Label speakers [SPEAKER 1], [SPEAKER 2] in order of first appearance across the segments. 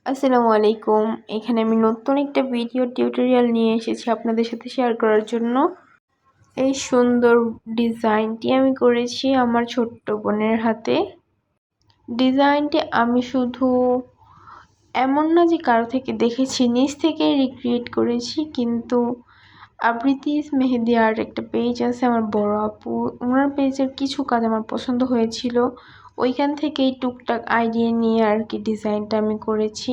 [SPEAKER 1] আসসালামু আলাইকুম। এখানে আমি নতুন একটা ভিডিও টিউটোরিয়াল নিয়ে এসেছি আপনাদের সাথে শেয়ার করার জন্য। এই সুন্দর ডিজাইনটি আমি করেছি আমার ছোট্ট বোনের হাতে। ডিজাইনটি আমি শুধু এমন না যে কারো থেকে দেখেছি, নিজ থেকে রিক্রিয়েট করেছি, কিন্তু আবৃতিস মেহেদি আর্ট একটা পেজ আছে আমার বড় আপু, ওনার পেজের কিছু কাজ আমার পছন্দ হয়েছিল, ওইখান থেকেই টুকটাক আইডিয়া নিয়ে আর কি ডিজাইনটা আমি করেছি।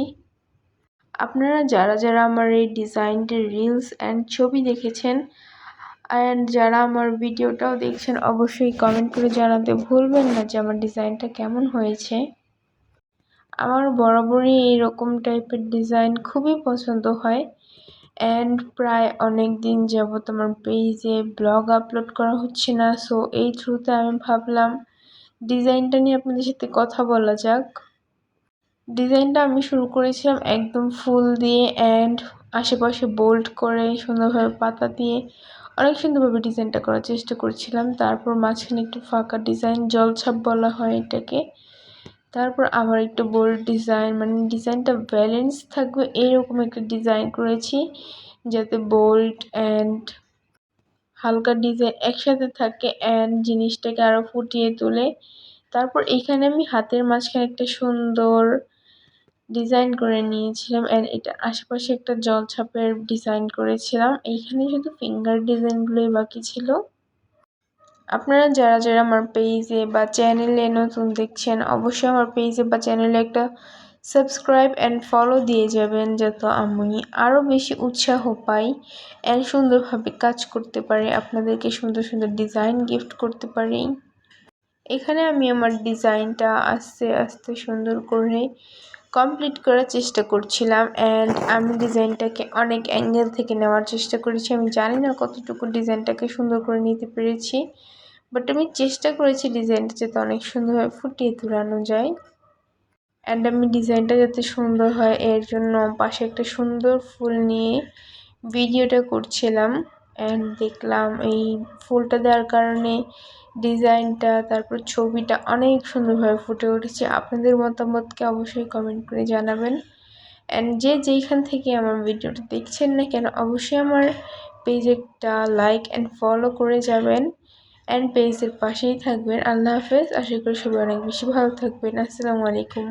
[SPEAKER 1] আপনারা যারা যারা আমার এই ডিজাইনটির রিলস অ্যান্ড ছবি দেখেছেন অ্যান্ড যারা আমার ভিডিওটাও দেখছেন, অবশ্যই কমেন্ট করে জানাতে ভুলবেন না যে আমার ডিজাইনটা কেমন হয়েছে। আমার বরাবরই এইরকম টাইপের ডিজাইন খুবই পছন্দ হয় অ্যান্ড প্রায় অনেক দিন যাবত আমার পেজে ব্লগ আপলোড করা হচ্ছে না, সো এই থ্রুতে আমি ভাবলাম ডিজাইনটা নিয়ে আপনাদের সাথে কথা বলা যাক। ডিজাইনটা আমি শুরু করেছিলাম একদম ফুল দিয়ে অ্যান্ড আশেপাশে বোল্ড করে সুন্দরভাবে পাতা দিয়ে অনেক সুন্দরভাবে ডিজাইনটা করার চেষ্টা করছিলাম। তারপর মাঝখানে একটু ফাঁকা ডিজাইন, জলছাপ বলা হয় এটাকে। তারপর আবার একটু বোল্ড ডিজাইন, মানে ডিজাইনটা ব্যালেন্স থাকবে এরকম একটা ডিজাইন করেছি, যাতে বোল্ড অ্যান্ড হালকা ডিজাইন একসাথে থাকে অ্যান্ড জিনিসটাকে আরও ফুটিয়ে তোলে। তারপর এখানে আমি হাতের মাঝখানে একটা সুন্দর ডিজাইন করে নিয়েছিলাম অ্যান্ড এটা আশেপাশে একটা জলছাপের ডিজাইন করেছিলাম। এইখানে শুধু ফিঙ্গার ডিজাইনগুলোই বাকি ছিল। আপনারা যারা যারা আমার পেজে বা চ্যানেলে নতুন দেখছেন, অবশ্যই আমার পেজে বা চ্যানেলে একটা সাবস্ক্রাইব অ্যান্ড ফলো দিয়ে যাবেন, যাতে আমি আরও বেশি উৎসাহ পাই অ্যান্ড সুন্দরভাবে কাজ করতে পারি, আপনাদেরকে সুন্দর সুন্দর ডিজাইন গিফট করতে পারি। এখানে আমি আমার ডিজাইনটা আস্তে আস্তে সুন্দর করে কমপ্লিট করার চেষ্টা করছিলাম অ্যান্ড আমি ডিজাইনটাকে অনেক অ্যাঙ্গেল থেকে নেওয়ার চেষ্টা করেছি। আমি জানি না কতটুকু ডিজাইনটাকে সুন্দর করে নিতে পেরেছি, বাট আমি চেষ্টা করেছি ডিজাইনটা যাতে অনেক সুন্দরভাবে ফুটিয়ে তোলানো যায় অ্যান্ড আমি ডিজাইনটা যাতে সুন্দর হয় এর জন্য পাশে একটা সুন্দর ফুল নিয়ে ভিডিওটা করছিলাম অ্যান্ড দেখলাম এই ফুলটা দেওয়ার কারণে ডিজাইনটা তারপর ছবিটা অনেক সুন্দরভাবে ফুটে উঠেছে। আপনাদের মতামতকে অবশ্যই কমেন্ট করে জানাবেন অ্যান্ড যে যেইখান থেকে আমার ভিডিওটা দেখছেন না কেন, অবশ্যই আমার পেজটা লাইক অ্যান্ড ফলো করে যাবেন অ্যান্ড পেজের পাশেই থাকবেন। আল্লাহ হাফেজ। আশা করি সবাই অনেক বেশি ভালো থাকবেন। আসসালামু আলাইকুম।